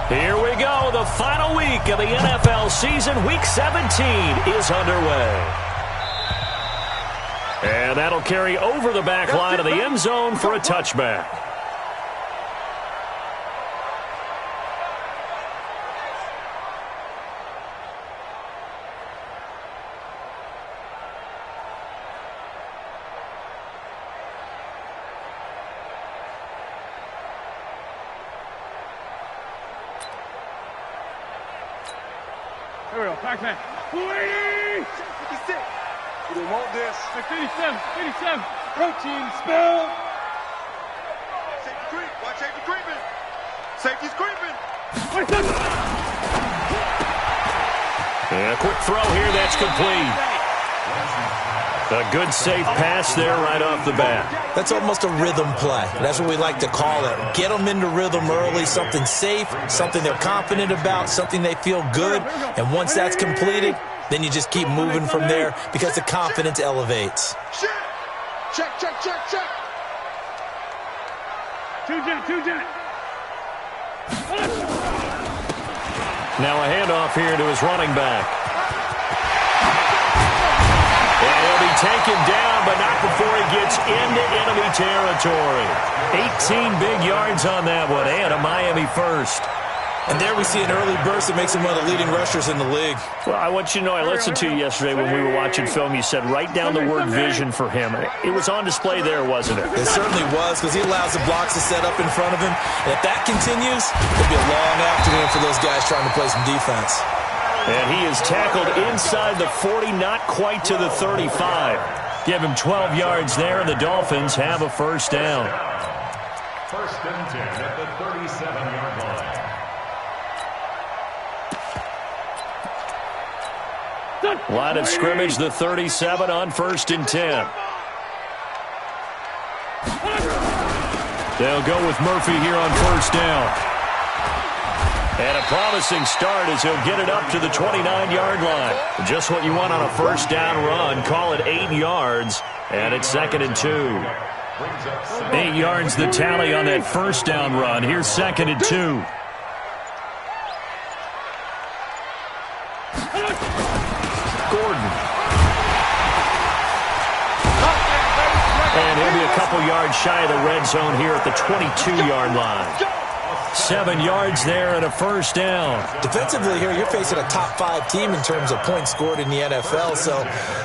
Here we go. The final week of the NFL season. Week 17 is underway. And that'll carry over the back line of the end zone for a touchback. Here we go, Pac-Man. 56! You don't want this. 87. Protein spill. Safety creep. Watch safety creeping. Safety's creeping. And a quick throw here. That's complete. A good safe pass there right off the bat. That's almost a rhythm play. That's what we like to call it. Get them into rhythm early, something safe, something they're confident about, something they feel good. And once that's completed, then you just keep moving from there because the confidence elevates. Check. Two jet. Now a handoff here to his running back. And he'll be taken down, but not before he gets into enemy territory. 18 big yards on that one, and a Miami first. And there we see an early burst that makes him one of the leading rushers in the league. Well, I want you to know, I listened to you yesterday when we were watching film. You said write down the word vision for him. It was on display there, wasn't it? It certainly was, because he allows the blocks to set up in front of him. And if that continues, it'll be a long afternoon for those guys trying to play some defense. And he is tackled inside the 40, not quite to the 35. Give him 12 yards there, and the Dolphins have a first down. First and 10 at the 37-yard line. Line of scrimmage, the 37 on first and 10. They'll go with Murphy here on first down. And a promising start as he'll get it up to the 29-yard line. Just what you want on a first down run. Call it 8 yards, and it's second and 2. 8 yards the tally on that first down run. Here's second and 2. Gordon. And he'll be a couple yards shy of the red zone here at the 22-yard line. 7 yards there and a first down. Defensively here, you're facing a top 5 team in terms of points scored in the NFL. So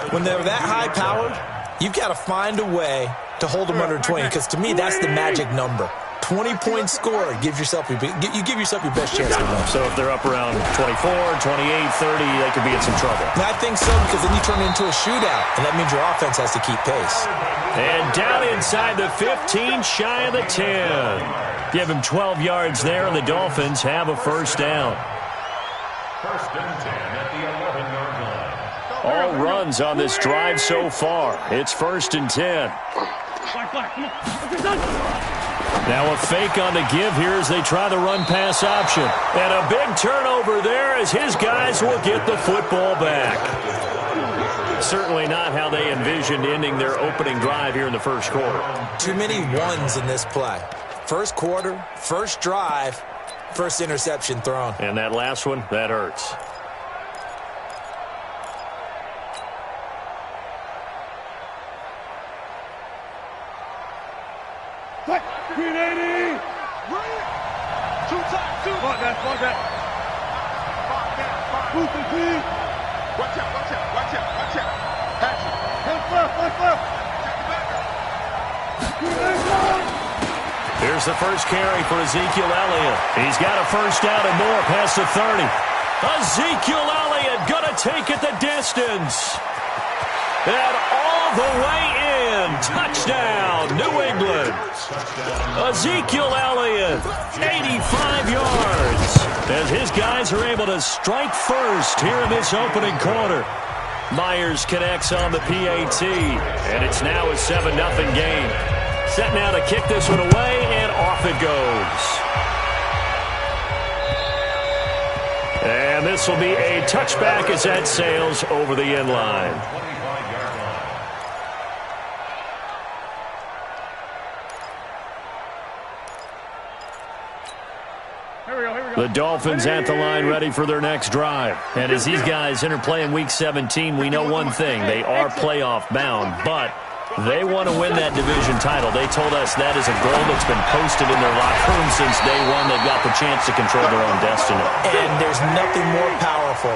when they're that high-powered, you've got to find a way to hold them under 20, because to me, that's the magic number. 20-point score, you give yourself your best chance to win. So if they're up around 24, 28, 30, they could be in some trouble. And I think so, because then you turn it into a shootout, and that means your offense has to keep pace. And down inside the 15, shy of the 10. Give him 12 yards there, and the Dolphins have a first down. First and 10 at the 11-yard line. All runs on this drive so far. It's first and 10. Now a fake on the give here as they try the run-pass option. And a big turnover there as his guys will get the football back. Certainly not how they envisioned ending their opening drive here in the first quarter. Too many ones in this play. First quarter, first drive, first interception thrown. And that last one, that hurts. Green 80! Two times, two! Fuck that. Move complete! Watch out! Pass it! Left! Here's the first carry for Ezekiel Elliott. He's got a first down and more past the 30. Ezekiel Elliott gonna take it the distance. And all the way in. Touchdown, New England. Ezekiel Elliott, 85 yards. As his guys are able to strike first here in this opening quarter. Myers connects on the PAT. And it's now a 7-0 game. Set now to kick this one away, and off it goes. And this will be a touchback as that sails over the end line. The Dolphins at the line ready for their next drive. And as these guys interplay in Week 17, we know one thing. They are playoff bound, but they want to win that division title. They told us that is a goal that's been posted in their locker room since day one. They've got the chance to control their own destiny. And there's nothing more powerful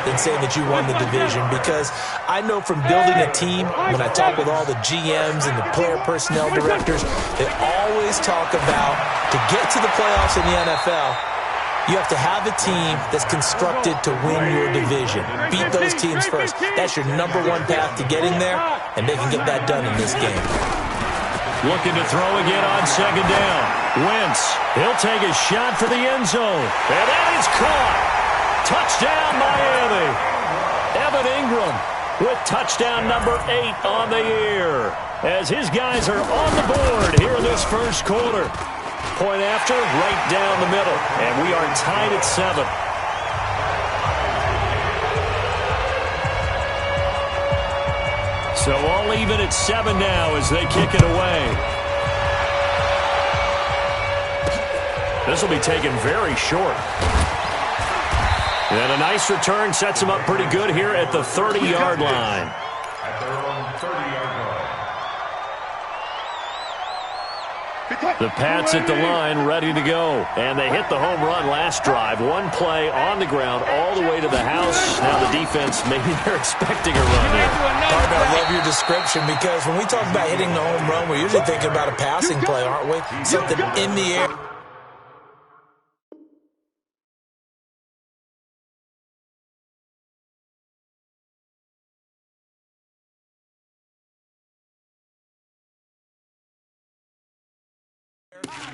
than saying that you won the division, because I know from building a team, when I talk with all the GMs and the player personnel directors, they always talk about to get to the playoffs in the NFL, you have to have a team that's constructed to win your division. Beat those teams first. That's your number one path to getting there, and they can get that done in this game. Looking to throw again on second down. Wentz, he'll take a shot for the end zone. And that is caught. Touchdown, Miami. Evan Ingram with touchdown number 8 on the year, as his guys are on the board here in this first quarter. Point after, right down the middle, and we are tied at 7. So all even at 7 now as they kick it away. This will be taken very short. And a nice return sets them up pretty good here at the 30-yard line. At their own 30-yard line. The Pats at the line, ready to go. And they hit the home run last drive. One play on the ground all the way to the house. Now the defense, maybe they're expecting a run here. Carter, I love your description, because when we talk about hitting the home run, we're usually thinking about a passing play, aren't we? Something in the air.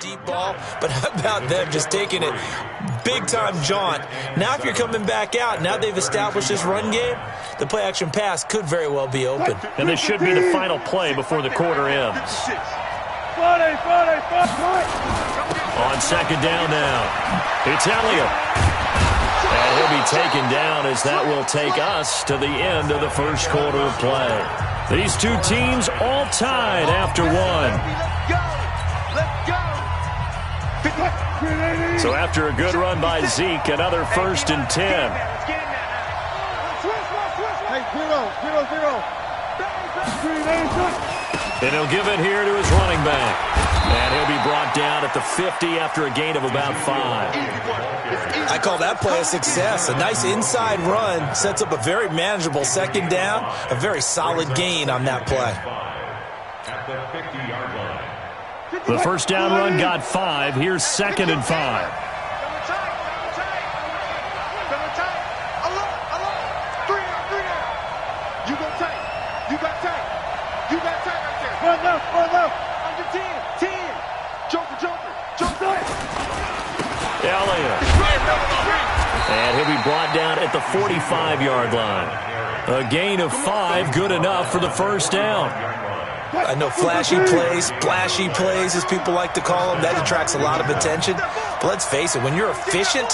Deep ball, but how about them just taking it big-time jaunt? Now if you're coming back out, now they've established this run game, the play-action pass could very well be open. And this should be the final play before the quarter ends. On second down now, it's Elliott. And he'll be taken down, as that will take us to the end of the first quarter of play. These two teams all tied after one. So after a good run by Zeke, another 1st and 10. And he'll give it here to his running back. And he'll be brought down at the 50 after a gain of about 5. I call that play a success. A nice inside run sets up a very manageable second down, a very solid gain on that play. At the 50-yard line. The first down run got 5. Here's 2nd and 5. Elliott. And he'll be brought down at the 45-yard line. A gain of 5, good enough for the first down. I know flashy plays, splashy plays, as people like to call them, that attracts a lot of attention. But let's face it, when you're efficient,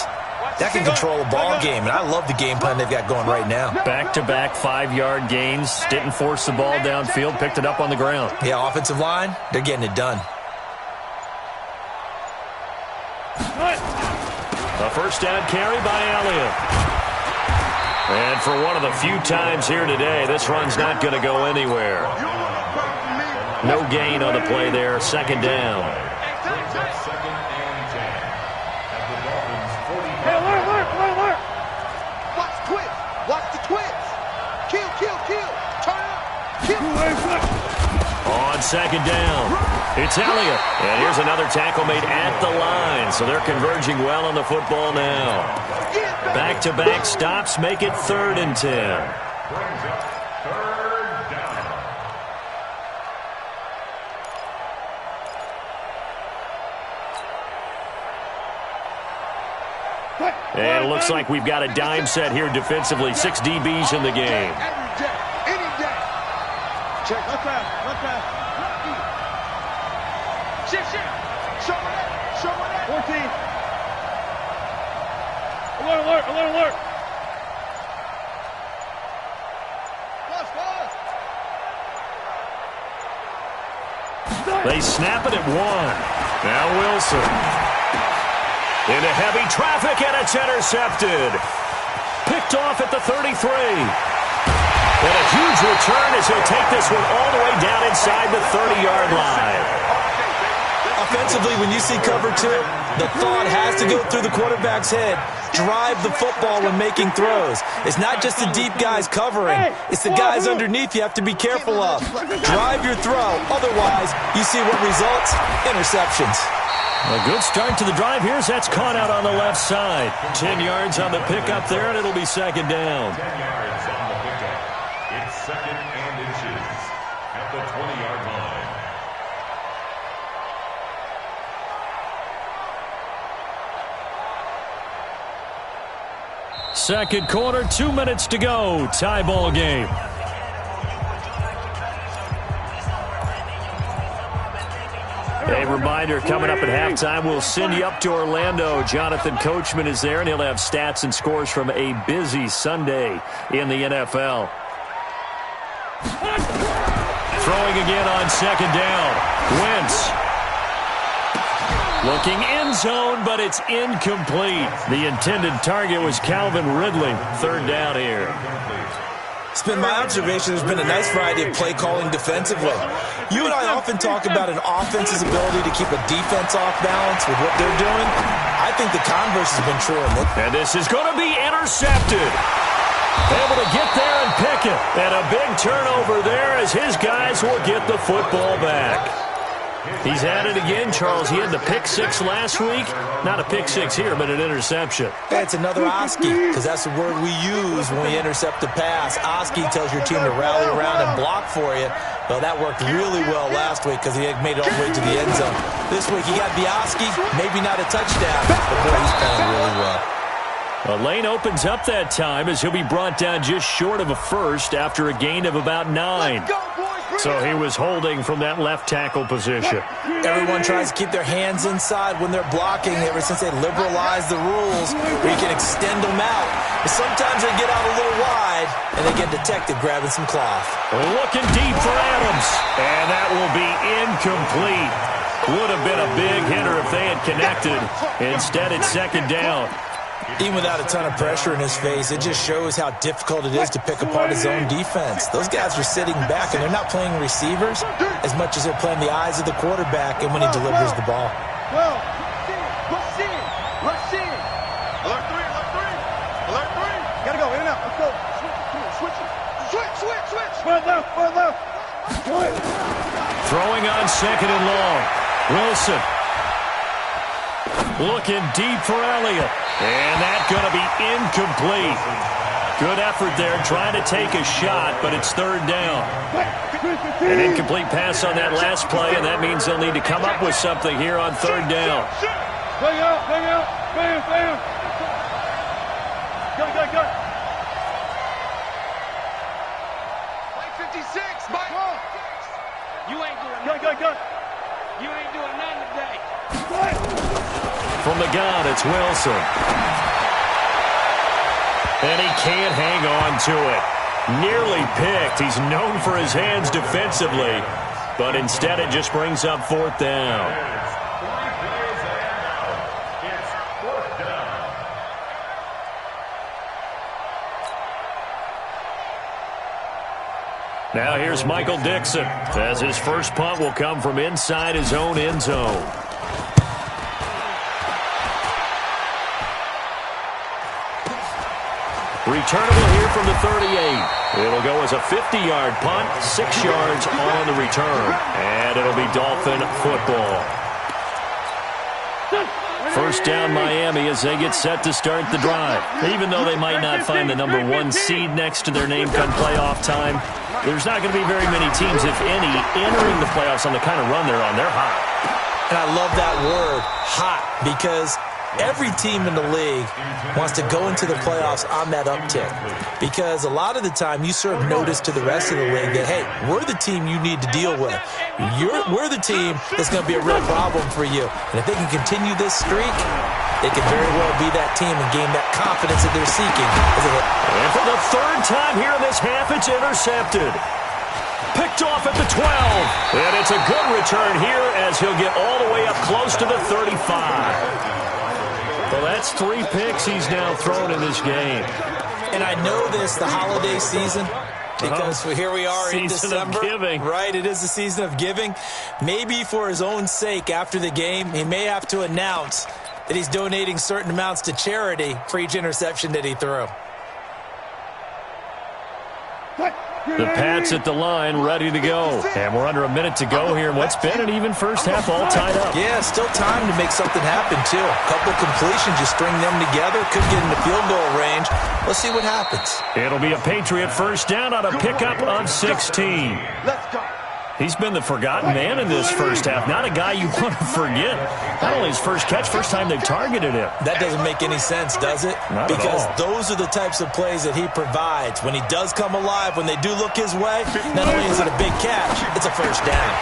that can control a ball game. And I love the game plan they've got going right now. Back-to-back 5-yard gains. Didn't force the ball downfield, picked it up on the ground. Yeah, offensive line, they're getting it done. A first down carry by Elliott. And for one of the few times here today, this run's not going to go anywhere. No gain on the play there. 2nd down. Second and 10. At the Dolphins' 40. Hey, alert. Watch the twist. Watch the twist. Kill. Turn up. Kill. On 2nd down, it's Elliott. And here's another tackle made at the line. So they're converging well on the football now. Back-to-back stops make it 3rd and 10. Brings up 3rd down. And it looks like we've got a dime set here defensively. 6 DBs in the game. Every day. Any day. Check. One pass. Shift. Show me that. 14. Alert. Plus. They snap it at 1. Now Wilson. Into heavy traffic, and it's intercepted. Picked off at the 33. And a huge return as he'll take this one all the way down inside the 30-yard line. Offensively, when you see cover two, the thought has to go through the quarterback's head. Drive the football when making throws. It's not just the deep guys covering. It's the guys underneath you have to be careful of. Drive your throw. Otherwise, you see what results? Interceptions. A good start to the drive here as that's caught out on the left side. 10 yards on the pickup there, and it'll be second down. 10 yards on the pickup. It's second and inches at the 20-yard line. Second quarter, 2 minutes to go. Tie ball game. A reminder, coming up at halftime, we'll send you up to Orlando. Jonathan Coachman is there, and he'll have stats and scores from a busy Sunday in the NFL. Throwing again on second down. Wentz. Looking end zone, but it's incomplete. The intended target was Calvin Ridley. Third down here. It's been my observation there's been a nice variety of play calling defensively. You and I often talk about an offense's ability to keep a defense off balance with what they're doing. I think the converse has been true in this. And this is going to be intercepted. Able to get there and pick it. And a big turnover there as his guys will get the football back. He's at it again, Charles. He had the pick six last week. Not a pick six here, but an interception. It's another Oski, because that's the word we use when we intercept a pass. Oski tells your team to rally around and block for you. Well, that worked really well last week because he made it all the way to the end zone. This week he got the Oski, maybe not a touchdown, but boy, he's playing really well. A lane opens up that time as he'll be brought down just short of a first after a gain of about 9. So he was holding from that left tackle position. Everyone tries to keep their hands inside when they're blocking ever since they liberalized the rules where you can extend them out. But sometimes they get out a little wide and they get detected grabbing some cloth. Looking deep for Adams. And that will be incomplete. Would have been a big hitter if they had connected. Instead, it's second down. Even without a ton of pressure in his face, it just shows how difficult it is to pick apart his own defense. Those guys are sitting back, and they're not playing receivers as much as they're playing the eyes of the quarterback and when he delivers the ball. Rush in. Alert three. Gotta go, in and out. Let's go. Switch. One left. Throwing on second and long. Wilson. Looking deep for Elliott. And that's going to be incomplete. Good effort there trying to take a shot, but it's third down. An incomplete pass on that last play, and that means they'll need to come up with something here on third down. Bang out. Bam. Go. Mike 56, Mike. You ain't doing nothing. Go. You ain't doing nothing today. From the gun, it's Wilson. And he can't hang on to it. Nearly picked. He's known for his hands defensively, but instead it just brings up fourth down. Now here's Michael Dixon, as his first punt will come from inside his own end zone. Returnable here from the 38. It'll go as a 50-yard punt, 6 yards on the return. And it'll be Dolphin football. First down Miami as they get set to start the drive. Even though they might not find the number 1 seed next to their name come playoff time, there's not going to be very many teams, if any, entering the playoffs on the kind of run they're on. They're hot. And I love that word, hot, because every team in the league wants to go into the playoffs on that uptick, because a lot of the time you serve notice to the rest of the league that, hey, we're the team you need to deal with. We're the team that's going to be a real problem for you. And if they can continue this streak, they can very well be that team and gain that confidence that they're seeking. And for the third time here in this half, it's intercepted. Picked off at the 12. And it's a good return here as he'll get all the way up close to the 35. That's 3 picks he's now thrown in this game. And I know this, the holiday season, because here we are in December. Season of giving. Right, it is the season of giving. Maybe for his own sake, after the game, he may have to announce that he's donating certain amounts to charity for each interception that he threw. The Pats at the line, ready to go. And we're under a minute to go here in what's been an even first half, all tied up. Yeah, still time to make something happen, too. A couple completions, you string them together, could get into field goal range. Let's see what happens. It'll be a Patriot first down on a pickup of 16. Let's go. He's been the forgotten man in this first half. Not a guy you want to forget. Not only his first catch, first time they've targeted him. That doesn't make any sense, does it? Not because at all. Those are the types of plays that he provides. When he does come alive, when they do look his way, not only is it a big catch, it's a first down.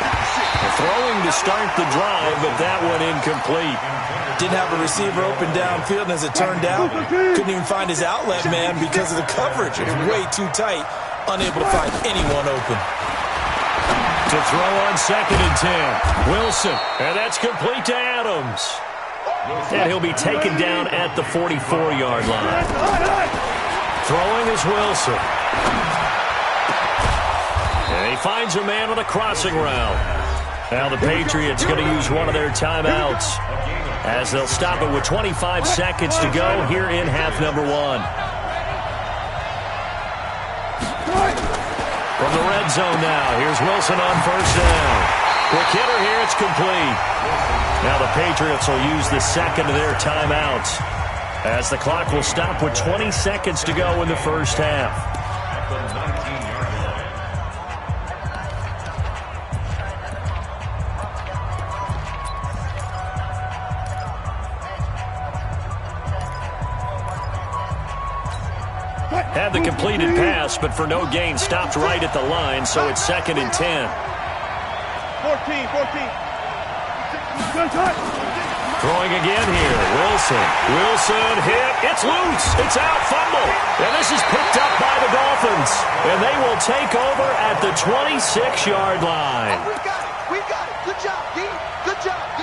Throwing to start the drive, but that one incomplete. Didn't have a receiver open downfield, and as it turned out, couldn't even find his outlet man because of the coverage. It was way too tight, unable to find anyone open. To throw on 2nd and 10. Wilson, and that's complete to Adams. And he'll be taken down at the 44-yard line. Throwing is Wilson. And he finds a man on a crossing route. Now the Patriots going to use one of their timeouts as they'll stop it with 25 seconds to go here in half number 1. From the red zone now, here's Wilson on first down. Quick hitter here, it's complete. Now the Patriots will use the second of their timeouts as the clock will stop with 20 seconds to go in the first half. Had the completed pass, but for no gain, stopped right at the line, so it's 2nd and 10. 14. Throwing again here, Wilson. Wilson hit, it's loose, it's out, fumble. And this is picked up by the Dolphins. And they will take over at the 26-yard line. We got it. We got it. Good job, D. Good job, D.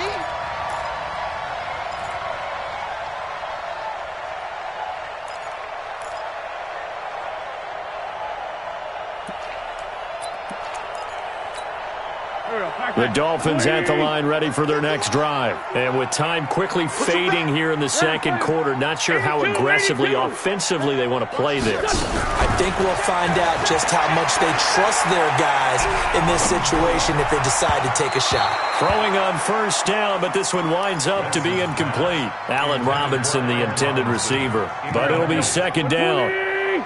The Dolphins at the line ready for their next drive. And with time quickly fading here in the second quarter, not sure how aggressively, offensively they want to play this. I think we'll find out just how much they trust their guys in this situation if they decide to take a shot. Throwing on first down, but this one winds up to be incomplete. Allen Robinson, the intended receiver. But it'll be 2nd down.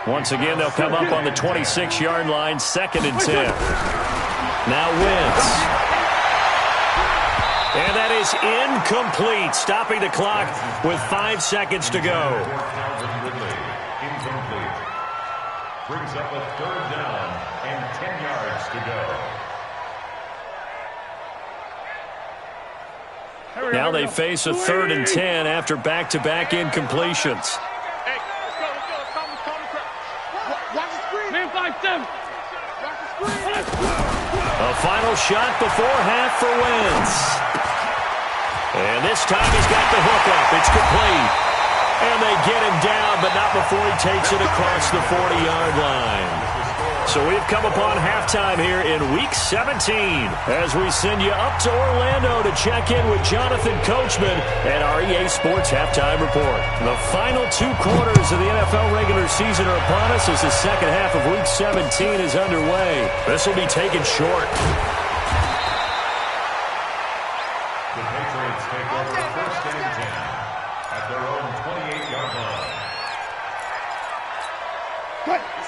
Once again, they'll come up on the 26-yard line, 2nd and 10. Now Wentz. And that is incomplete, stopping the clock with 5 seconds to go. Incomplete. Brings up a 3rd down and 10 yards to go. Now they face a 3rd and 10 after back-to-back incompletions. Hey, let's go. Call the crowd. Watch the screen. Man, 5-7. Watch the screen. A final shot before half for Wentz. And this time he's got the hook up. It's complete. And they get him down, but not before he takes it across the 40-yard line. So we've come upon halftime here in Week 17 as we send you up to Orlando to check in with Jonathan Coachman and our EA Sports Halftime Report. The final 2 quarters of the NFL regular season are upon us as the second half of Week 17 is underway. This will be taken short. The Patriots take over 1st and 10 at their own 28-yard line.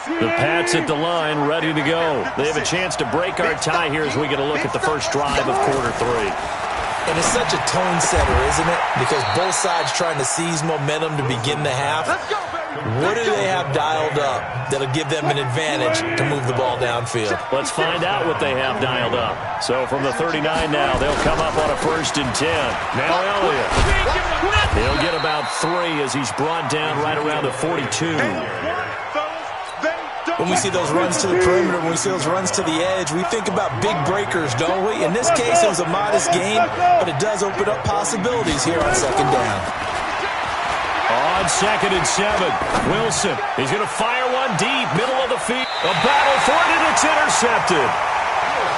The Pats at the line, ready to go. They have a chance to break our tie here as we get a look at the first drive of quarter 3. And it's such a tone setter, isn't it? Because both sides trying to seize momentum to begin the half. What do they have dialed up that'll give them an advantage to move the ball downfield? Let's find out what they have dialed up. So from the 39 now, they'll come up on a 1st and 10. Now Elliott. He'll get about 3 as he's brought down right around the 42. When we see those runs to the perimeter, when we see those runs to the edge, we think about big breakers, don't we? In this case, it was a modest gain, but it does open up possibilities here on 2nd down. On 2nd and 7, Wilson. He's going to fire one deep, middle of the field. A battle for it, and it's intercepted.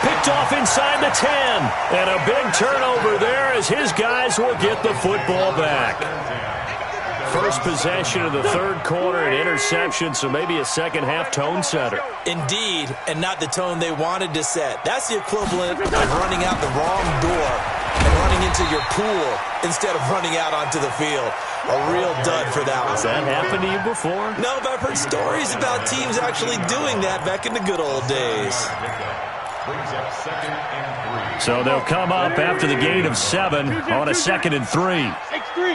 Picked off inside the 10. And a big turnover there as his guys will get the football back. First possession of the third quarter, an interception, so maybe a second-half tone setter. Indeed, and not the tone they wanted to set. That's the equivalent of running out the wrong door and running into your pool instead of running out onto the field. A real dud for that one. Has that happened to you before? No, but I've heard stories about teams actually doing that back in the good old days. So they'll come up after the gain of 7 on a 2nd and 3. X3,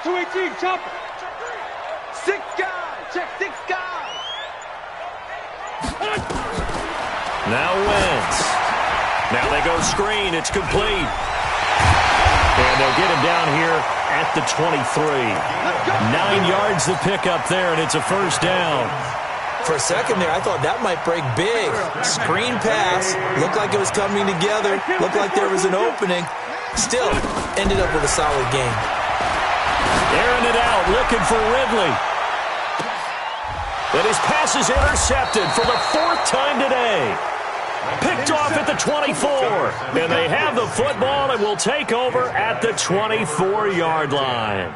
218, chopper. 6 guys, check 6 guys. Now Wentz. Now they go screen. It's complete. And they'll get him down here at the 23. 9 yards to pick up there, and it's a first down. For a second there, I thought that might break big. Screen pass. Looked like it was coming together. Looked like there was an opening. Still, ended up with a solid game. Airing it out, looking for Ridley. And his pass is intercepted for the 4th time today. Picked off at the 24. And they have the football and will take over at the 24-yard line.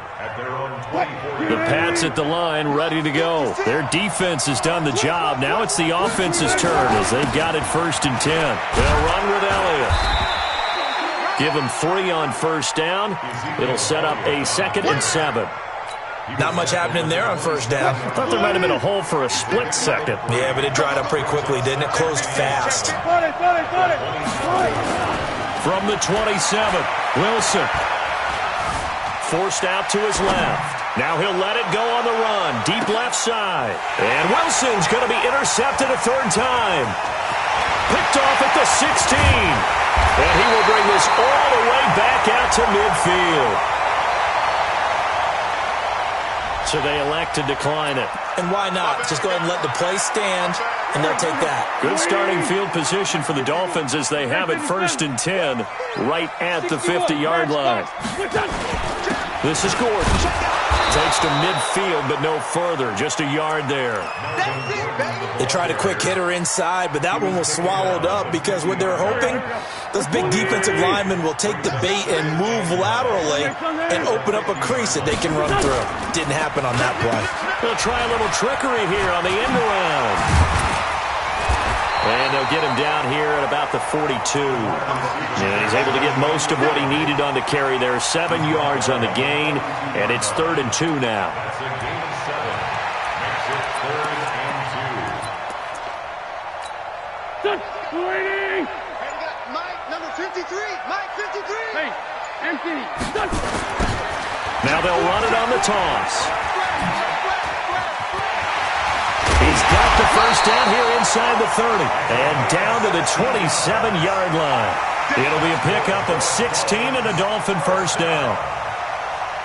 The Pats at the line, ready to go. Their defense has done the job. Now it's the offense's turn as they've got it 1st and 10. They'll run with Elliott. Give them 3 on first down. It'll set up a 2nd and 7. Not much happening there on first down. I thought there might have been a hole for a split second. Yeah, but it dried up pretty quickly, didn't it? Closed fast. From the 27, Wilson. Forced out to his left. Now he'll let it go on the run. Deep left side. And Wilson's going to be intercepted a 3rd time. Picked off at the 16. And he will bring this all the way back out to midfield. So they elect to decline it. And why not? Just go ahead and let the play stand, and they'll take that. Good starting field position for the Dolphins as they have it 1st and 10 right at the 50-yard line. This is Gordon. Takes to midfield, but no further. Just a yard there. They tried a quick hitter inside, but that one was swallowed up because what they're hoping, those big defensive linemen will take the bait and move laterally and open up a crease that they can run through. Didn't happen on that play. They'll try a little trickery here on the end around. And they'll get him down here at about the 42. And he's able to get most of what he needed on the carry there. 7 yards on the gain, and it's 3rd and 2 now. Waiting. Mike, number 53. Mike, 53. Hey, empty. Now they'll run it on the toss. He's got the first down here inside the 30. And down to the 27-yard line. It'll be a pickup of 16 and a Dolphin first down.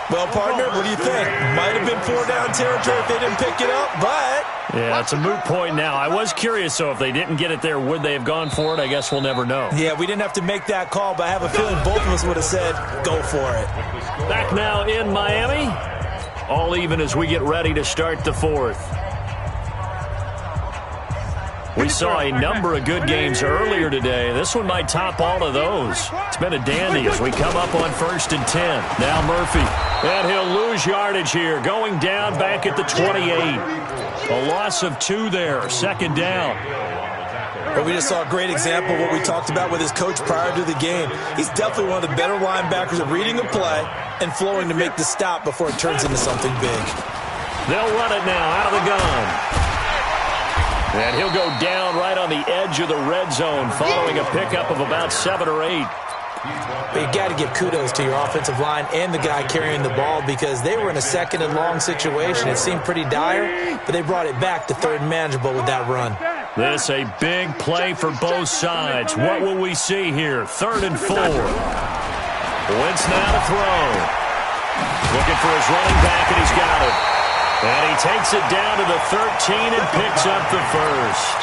Well, partner, what do you think? Might have been 4-down territory if they didn't pick it up, but... Yeah, it's a moot point now. I was curious, so if they didn't get it there, would they have gone for it? I guess we'll never know. Yeah, we didn't have to make that call, but I have a feeling both of us would have said, go for it. Back now in Miami. All even as we get ready to start the 4th. We saw a number of good games earlier today. This one might top all of those. It's been a dandy as we come up on 1st and 10. Now Murphy. And he'll lose yardage here. Going down back at the 28. A loss of 2 there. 2nd down. But we just saw a great example of what we talked about with his coach prior to the game. He's definitely one of the better linebackers at reading the play and flowing to make the stop before it turns into something big. They'll run it now out of the gun. And he'll go down right on the edge of the red zone following a pickup of about 7 or 8. But you got to give kudos to your offensive line and the guy carrying the ball because they were in a 2nd and long situation. It seemed pretty dire, but they brought it back to 3rd and manageable with that run. This a big play for both sides. What will we see here? 3rd and 4. Wentz now to throw. Looking for his running back, and he's got it. And he takes it down to the 13 and picks up the first.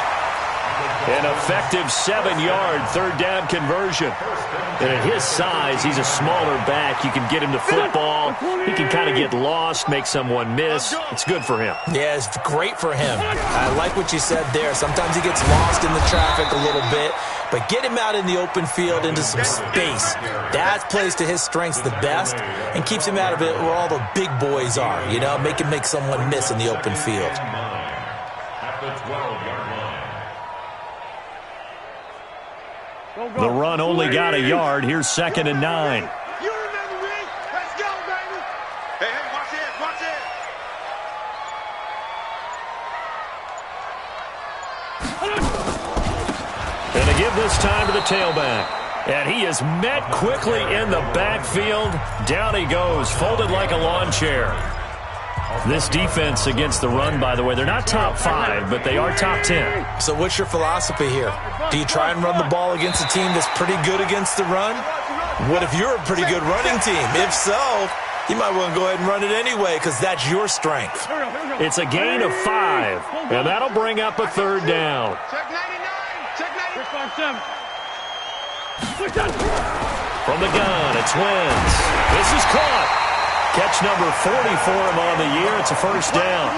An effective 7-yard third down conversion. And at his size, he's a smaller back. You can get him the football. He can kind of get lost, make someone miss. It's good for him. Yeah, it's great for him. I like what you said there. Sometimes he gets lost in the traffic a little bit, but get him out in the open field into some space. That plays to his strengths the best and keeps him out of it where all the big boys are, you know, make him make someone miss in the open field. At the 12-yard line. The run only got a yard. Here's 2nd and 9. You remember me? Let's go, baby. Hey, watch it, watch it. And to give this time to the tailback. And he is met quickly in the backfield. Down he goes, folded like a lawn chair. This defense against the run, by the way, they're not top 5, but they are top 10. So what's your philosophy here? Do you try and run the ball against a team that's pretty good against the run? What if you're a pretty good running team? If so, you might want to go ahead and run it anyway because that's your strength. It's a gain of 5, and that'll bring up a third down. Check 99. Check 99. From the gun, it's Wentz. This is caught. Catch number 40 for him on the year. It's a first down.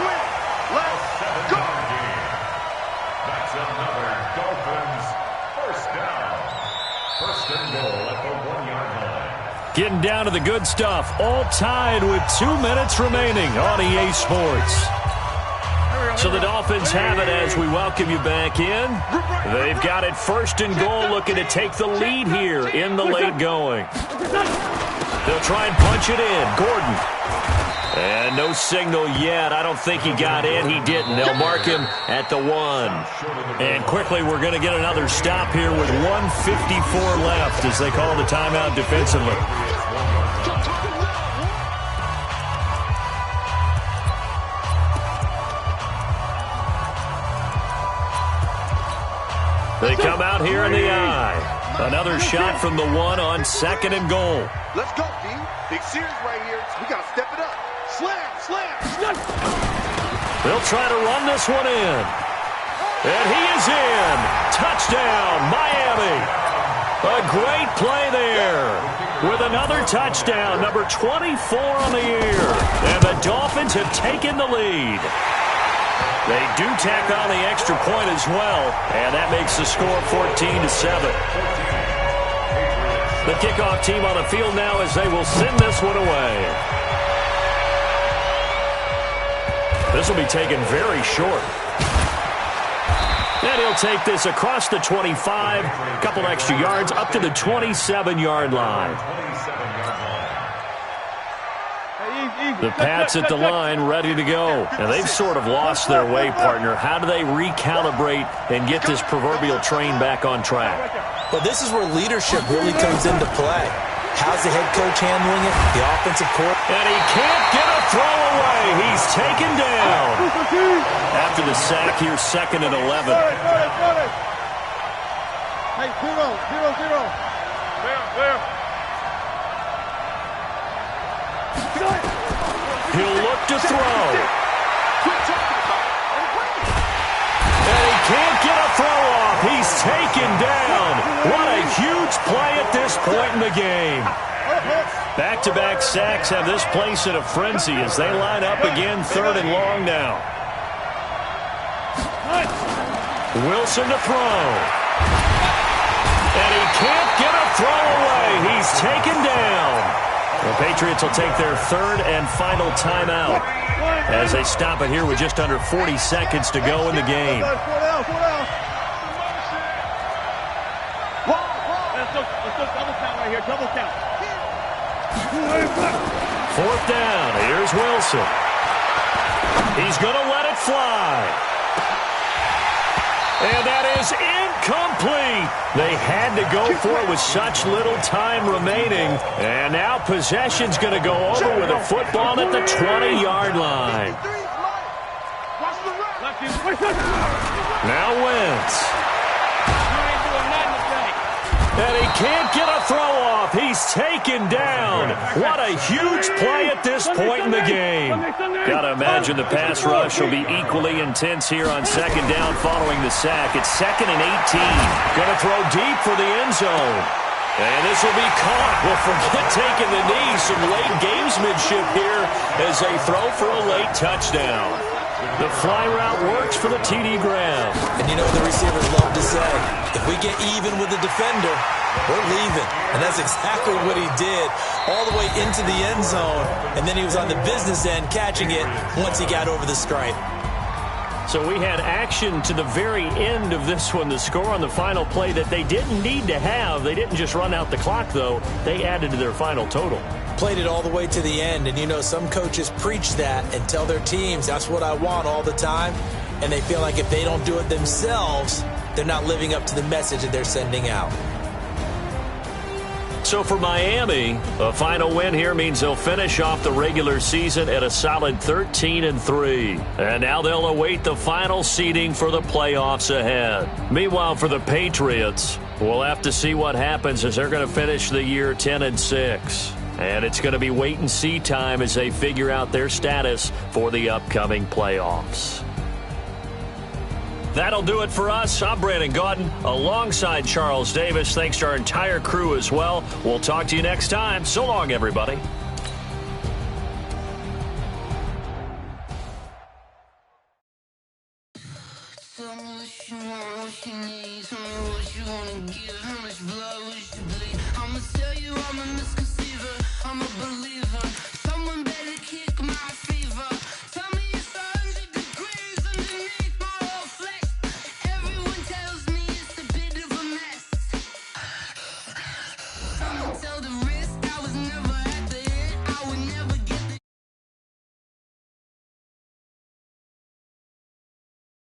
Let's go. That's another Dolphins first down. First and goal at the 1-yard line. Getting down to the good stuff. All tied with 2 minutes remaining on EA Sports. So the Dolphins have it as we welcome you back in. They've got it first and goal, looking to take the lead here in the late going. They'll try and punch it in. Gordon. And no signal yet. I don't think he got in. He didn't. They'll mark him at the 1. And quickly we're going to get another stop here with 1:54 left as they call the timeout defensively. They come out here in the eye. Another shot from the 1 on 2nd and goal. Let's go, D. Big series right here. We got to step it up. Slam, slam. They'll try to run this one in. And he is in. Touchdown, Miami. A great play there with another touchdown, number 24 on the year. And the Dolphins have taken the lead. They do tack on the extra point as well, and that makes the score 14-7. The kickoff team on the field now as they will send this one away. This will be taken very short. And he'll take this across the 25, a couple extra yards, up to the 27-yard line. The Pats at the line, ready to go. And they've sort of lost their way, partner. How do they recalibrate and get this proverbial train back on track? Well, this is where leadership really comes into play. How's the head coach handling it? The offensive coordinator. And he can't get a throw away. He's taken down. After the sack, here's 2nd and 11. Hey, 0-0-0. Where? He'll look to throw. And he can't get a throw off. He's taken down. What a huge play at this point in the game. Back-to-back sacks have this place in a frenzy as they line up again 3rd and long now. Wilson to throw. And he can't get a throw away. He's taken down. The Patriots will take their 3rd and final timeout as they stop it here with just under 40 seconds to go in the game. Let's go double count right here, double count. 4th down, here's Wilson. He's going to let it fly. And that is incomplete. They had to go for it with such little time remaining. And now possession's going to go over with a football at the 20-yard line. Now Wentz. And he can't get a throw off. He's taken down. What a huge play at this point in the game. Got to imagine the pass rush will be equally intense here on second down following the sack. It's 2nd and 18. Going to throw deep for the end zone. And this will be caught. Well, forget taking the knee. Some late gamesmanship here as they throw for a late touchdown. The fly route works for the TD grab. And you know what the receivers love to say? If we get even with the defender, we're leaving. And that's exactly what he did all the way into the end zone. And then he was on the business end catching it once he got over the stripe. So we had action to the very end of this one. The score on the final play that they didn't need to have. They didn't just run out the clock, though. They added to their final total. Played it all the way to the end. And, you know, some coaches preach that and tell their teams, that's what I want all the time. And they feel like if they don't do it themselves, they're not living up to the message that they're sending out. So for Miami, a final win here means they'll finish off the regular season at a solid 13-3. And now they'll await the final seeding for the playoffs ahead. Meanwhile, for the Patriots, we'll have to see what happens as they're going to finish the year 10-6. And it's going to be wait-and-see time as they figure out their status for the upcoming playoffs. That'll do it for us. I'm Brandon Gaudin alongside Charles Davis. Thanks to our entire crew as well. We'll talk to you next time. So long, everybody.